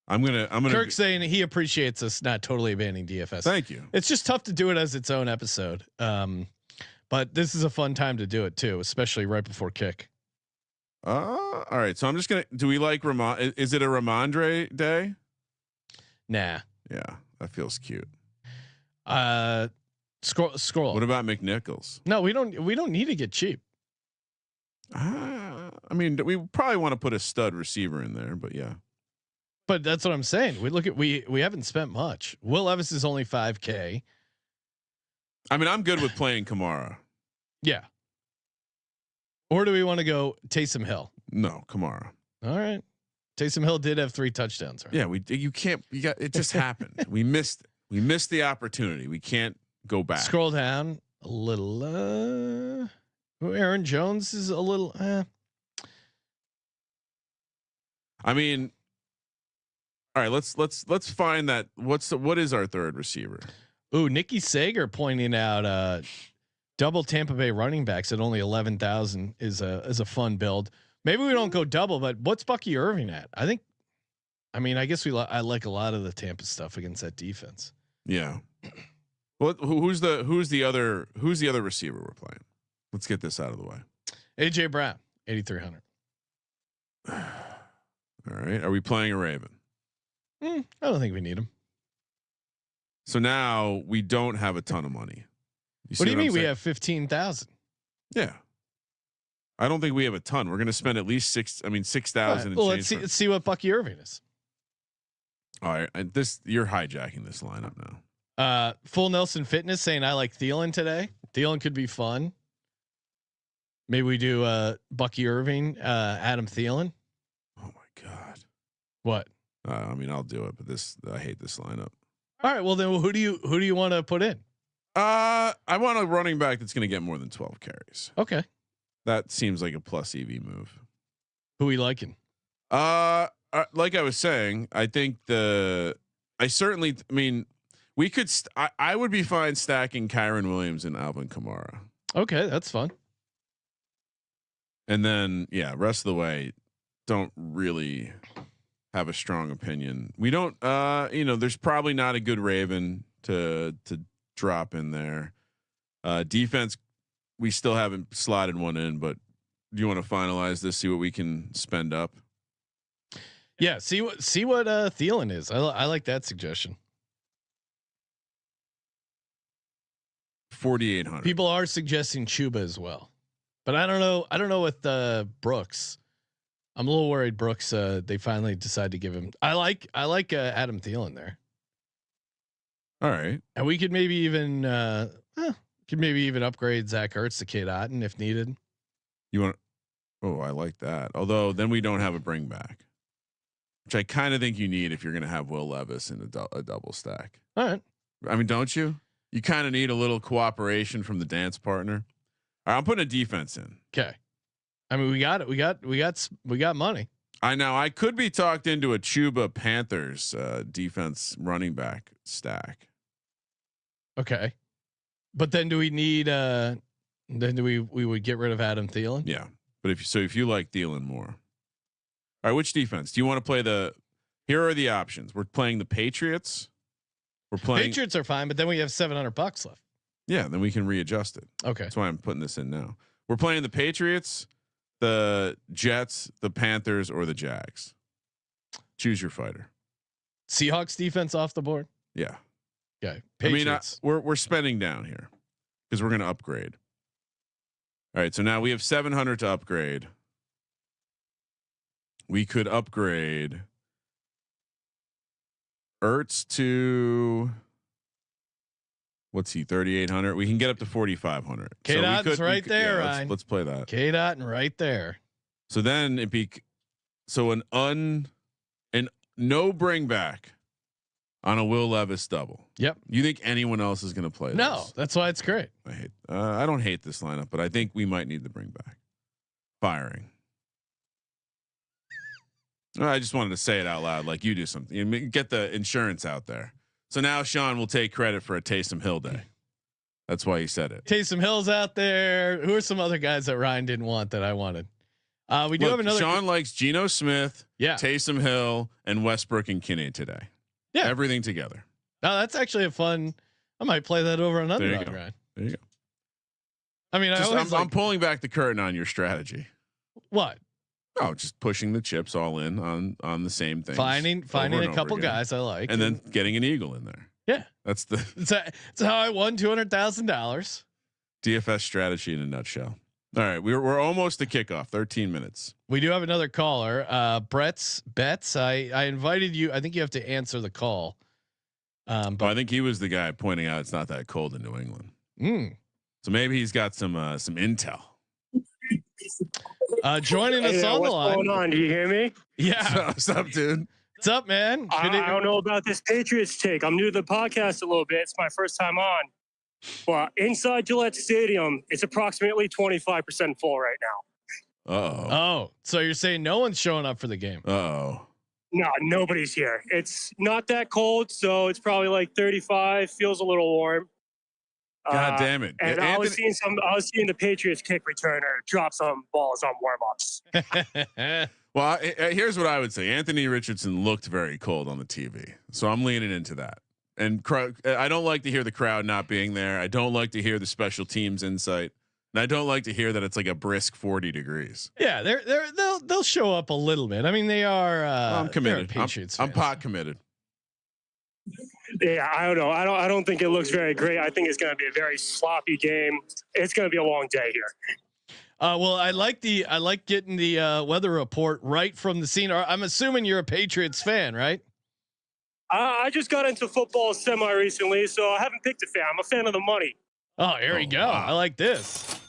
I'm gonna. Kirk's saying he appreciates us not totally abandoning DFS. Thank you. It's just tough to do it as its own episode. But this is a fun time to do it too, especially right before kick. All right. So I'm just gonna. Do we like Ramon? Is it a Ramondre day? Nah. Yeah, that feels cute. Scroll. What about McNichols? No, we don't need to get cheap. I mean, we probably want to put a stud receiver in there, but yeah. But that's what I'm saying. We haven't spent much. Will Levis is only 5K. I mean, I'm good with playing Kamara. Yeah. Or do we want to go Taysom Hill? No, Kamara. All right. Taysom Hill did have 3 touchdowns. Right? Yeah, it just happened. We missed it. We missed the opportunity. We can't go back. Scroll down a little. Aaron Jones is a little. I mean, all right. Let's find that. What is our third receiver? Ooh, Nikki Sager pointing out double Tampa Bay running backs at only 11,000 is a fun build. Maybe we don't go double, but what's Bucky Irving at? I guess I like a lot of the Tampa stuff against that defense. Yeah. Well, who's the other receiver we're playing? Let's get this out of the way. AJ Brown, 8,300. All right. Are we playing a Raven? I don't think we need him. So now we don't have a ton of money. What do you mean we have 15,000? Yeah. I don't think we have a ton. We're going to spend at least 6,000. Right. Well, let's see what Bucky Irving is. All right. You're hijacking this lineup now. Full Nelson Fitness saying I like Thielen today. Thielen could be fun. Maybe we do Bucky Irving, Adam Thielen. Oh my God. What? I'll do it, but I hate this lineup. All right. Well, then who do you want to put in? I want a running back that's going to get more than 12 carries. Okay. That seems like a plus EV move. Who are we liking? Like I was saying, I think we could. I would be fine stacking Kyron Williams and Alvin Kamara. Okay, that's fun. And then, rest of the way, don't really have a strong opinion. We don't. There's probably not a good Raven to drop in there. Defense, we still haven't slotted one in, but do you want to finalize this? See what we can spend up. Yeah, see what Thielen is. I like that suggestion. 4,800. People are suggesting Chuba as well, but I don't know with Brooks. I'm a little worried Brooks. They finally decide to give him. I like Adam Thielen there. All right, and we could maybe even upgrade Zach Ertz to Kate Otten if needed. You want? Oh, I like that. Although then we don't have a bring back, which I kind of think you need if you're going to have Will Levis in a double stack. All right. I mean, don't you? You kind of need a little cooperation from the dance partner. All right, I'm putting a defense in. Okay. I mean, we got it. We got money. I could be talked into a Chuba Panthers defense running back stack. Okay. But then do we need we would get rid of Adam Thielen? Yeah. But if you like Thielen more. All right, which defense? Do you want to play here are the options. We're playing the Patriots. Patriots are fine, but then we have $700 left. Yeah, then we can readjust it. Okay. That's why I'm putting this in now. We're playing the Patriots, the Jets, the Panthers, or the Jags. Choose your fighter. Seahawks defense off the board. Yeah. Okay. Patriots. I mean, we're spending down here because we're going to upgrade. All right. So now we have 700 to upgrade. We could upgrade Ertz to, what's he, 3,800. We can get up to 4,500. K Dot's right there. Yeah, let's play that. K Dot right there. So then it'd be, so an no bring back on a Will Levis double. Yep. You think anyone else is going to play? No, this? that's why it's great. I don't hate this lineup, but I think we might need the bring back. Firing. I just wanted to say it out loud, like you do something. You get the insurance out there. So now Sean will take credit for a Taysom Hill day. That's why he said it. Taysom Hill's out there. Who are some other guys that Ryan didn't want that I wanted? We do have another. Sean likes Geno Smith, Taysom Hill, and Westbrook and Kinney today. Yeah, everything together. No, that's actually a fun. I might play that over on Underdog, Ryan. There you go. I mean, I'm pulling back the curtain on your strategy. What? Oh, just pushing the chips all in on the same thing. Finding a couple guys I like, and then getting an eagle in there. Yeah, that's how I won $200,000. DFS strategy in a nutshell. All right, we're almost to kickoff. 13 minutes. We do have another caller. Brett's bets. I invited you. I think you have to answer the call. But I think he was the guy pointing out it's not that cold in New England. So maybe he's got some intel. Joining us on the line. What's going on? Do you hear me? Yeah. What's up, dude? What's up, man? I don't know about this Patriots take. I'm new to the podcast a little bit. It's my first time on. Well, inside Gillette Stadium, it's approximately 25% full right now. Oh, so you're saying no one's showing up for the game? Oh, no, nobody's here. It's not that cold, so it's probably like 35. Feels a little warm. God damn it! And I was seeing the Patriots kick returner drop some balls on warm-ups. Well, here's what I would say: Anthony Richardson looked very cold on the TV, so I'm leaning into that. And I don't like to hear the crowd not being there. I don't like to hear the special teams insight, and I don't like to hear that it's like a brisk 40 degrees. Yeah, they'll show up a little bit. I mean, they are. I'm committed. Patriots. I'm pot committed. Yeah, I don't know. I don't think it looks very great. I think it's going to be a very sloppy game. It's going to be a long day here. Well, I like getting the weather report right from the scene. I'm assuming you're a Patriots fan, right? I just got into football semi recently, so I haven't picked a fan. I'm a fan of the money. Oh, here we go. Wow. I like this.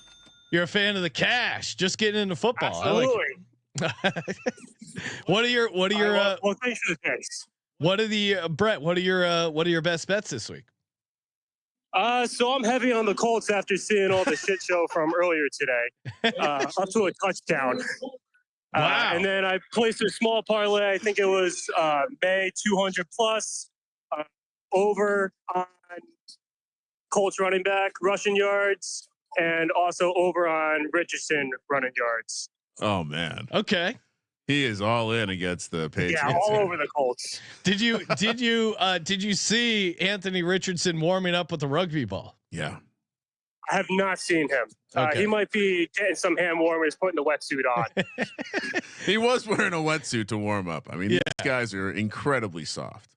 You're a fan of the cash. Just getting into football. Absolutely. I like what are your well, thanks for the thanks. What are the Brett? What are your best bets this week? So I'm heavy on the Colts after seeing all the shit show from earlier today, up to a touchdown. Wow. And then I placed a small parlay. I think it was May 200 plus over on Colts running back rushing yards, and also over on Richardson running yards. Oh man. Okay. He is all in against the Patriots. Yeah, all over the Colts. Did you see Anthony Richardson warming up with the rugby ball? Yeah. I have not seen him. Okay. He might be getting some hand warmers, putting the wetsuit on. He was wearing a wetsuit to warm up. I mean, these guys are incredibly soft.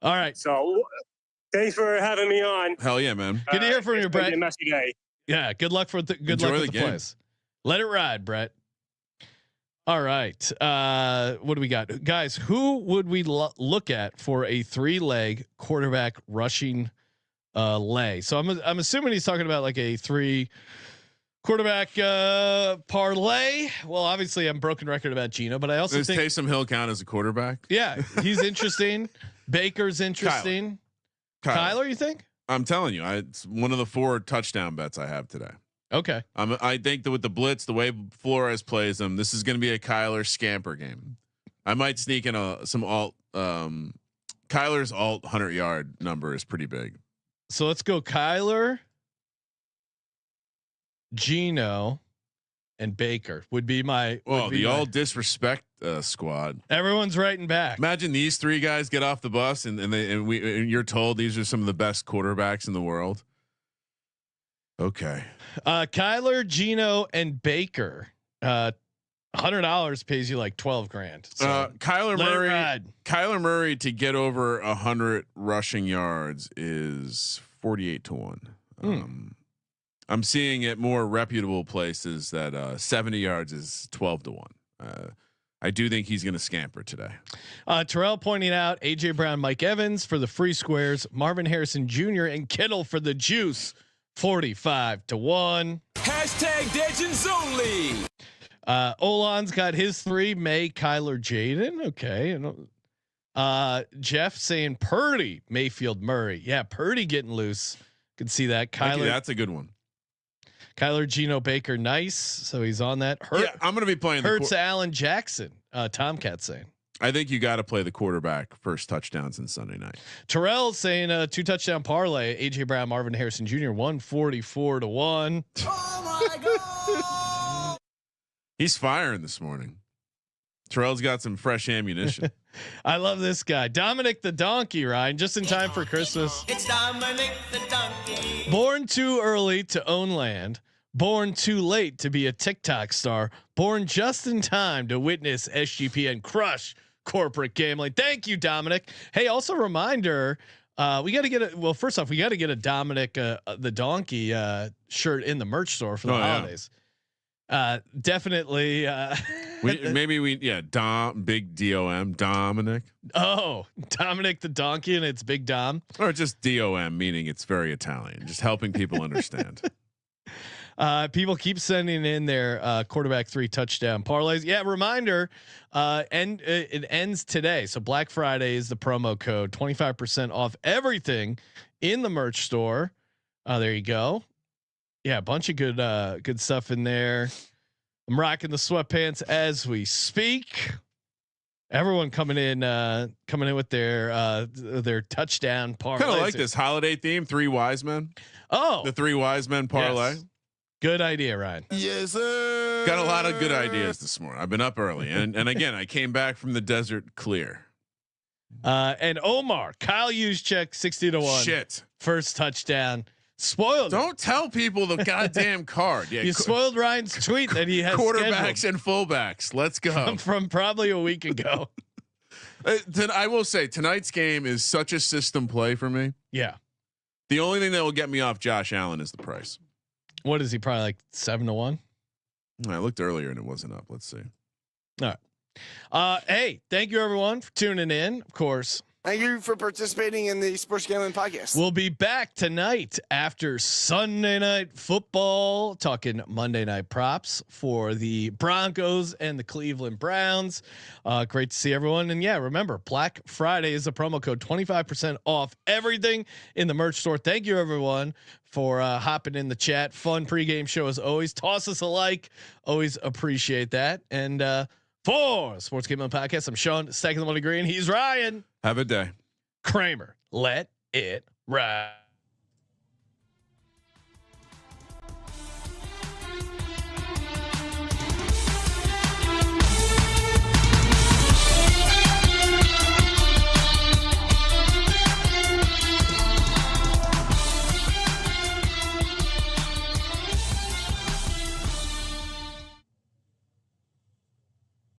All right. So thanks for having me on. Hell yeah, man. Good to hear from you, Brett. A messy day. Yeah. Good luck with the plays. Let it ride, Brett. All right. What do we got, guys? Who would we look at for a 3-leg quarterback rushing lay? So I'm assuming he's talking about like a 3 quarterback parlay. Well, obviously I'm broken record about Geno, but I also think Taysom Hill count as a quarterback. Yeah, he's interesting. Baker's interesting. Kyler, you think? I'm telling you, it's one of the 4 touchdown bets I have today. Okay. I think that with the blitz, the way Flores plays them, this is going to be a Kyler scamper game. I might sneak in some alt. Kyler's alt 100-yard number is pretty big. So let's go Kyler, Geno, and Baker would be my. All disrespect squad. Everyone's writing back. Imagine these 3 guys get off the bus and you're told these are some of the best quarterbacks in the world. Okay. Kyler, Geno, and Baker. $100 pays you like 12 grand. So Kyler Murray to get over 100 rushing yards is 48 to 1. I'm seeing it more reputable places that 70 yards is 12 to 1. I do think he's going to scamper today. Terrell pointing out AJ Brown, Mike Evans for the free squares, Marvin Harrison Jr. and Kittle for the juice, 45 to 1. #Legends only. Olan's got his 3. May, Kyler, Jaden. Okay. Jeff saying Purdy, Mayfield, Murray. Yeah, Purdy getting loose. Could see that. Kyler, that's a good one. Kyler, Geno, Baker, nice. So he's on that. Yeah, I'm going to be playing. Hurts, Allen, Jackson. Tomcat saying. I think you got to play the quarterback first touchdowns in Sunday night. Terrell saying 2 touchdown parlay. AJ Brown, Marvin Harrison Jr. 144 to 1. Oh my god! He's firing this morning. Terrell's got some fresh ammunition. I love this guy, Dominic the Donkey. Ryan, just in time for Christmas. It's Dominic the Donkey. Born too early to own land. Born too late to be a TikTok star. Born just in time to witness SGPN crush corporate gambling. Thank you, Dominic. Hey, also reminder, we got to get a, well, first off, we got to get a Dominic, the Donkey shirt in the merch store for the holidays. Definitely. Big DOM, Dominic. Oh, Dominic the Donkey, and it's Big Dom. Or just DOM, meaning it's very Italian, just helping people understand. People keep sending in their quarterback 3 touchdown parlays. Yeah, reminder, and it ends today. So Black Friday is the promo code, 25% off everything in the merch store. There you go. Yeah, a bunch of good stuff in there. I'm rocking the sweatpants as we speak. Everyone coming in with their touchdown parlay. Kind of like this holiday theme, 3 wise men. Oh, the 3 wise men parlay. Yes. Good idea, Ryan. Yes, sir. Got a lot of good ideas this morning. I've been up early, and again, I came back from the desert clear. And Omar, Kyle Juszczyk, 60 to 1. Shit, first touchdown. Spoiled. Don't tell people the goddamn card. Yeah, you spoiled Ryan's tweet that he has quarterbacks and fullbacks. Let's go from probably a week ago. I will say tonight's game is such a system play for me. Yeah. The only thing that will get me off Josh Allen is the price. What is he? Probably like 7 to 1. I looked earlier and it wasn't up. Let's see. All right. Hey, thank you everyone for tuning in. Of course. Thank you for participating in the Sports Gambling Podcast. We'll be back tonight after Sunday Night Football, talking Monday Night props for the Broncos and the Cleveland Browns. Great to see everyone. And yeah, remember, Black Friday is the promo code, 25% off everything in the merch store. Thank you everyone for hopping in the chat. Fun pregame show as always. Toss us a like. Always appreciate that. And for Sports Gambling Podcast, I'm Sean, second one to green. He's Ryan. Have a day. Kramer, let it ride.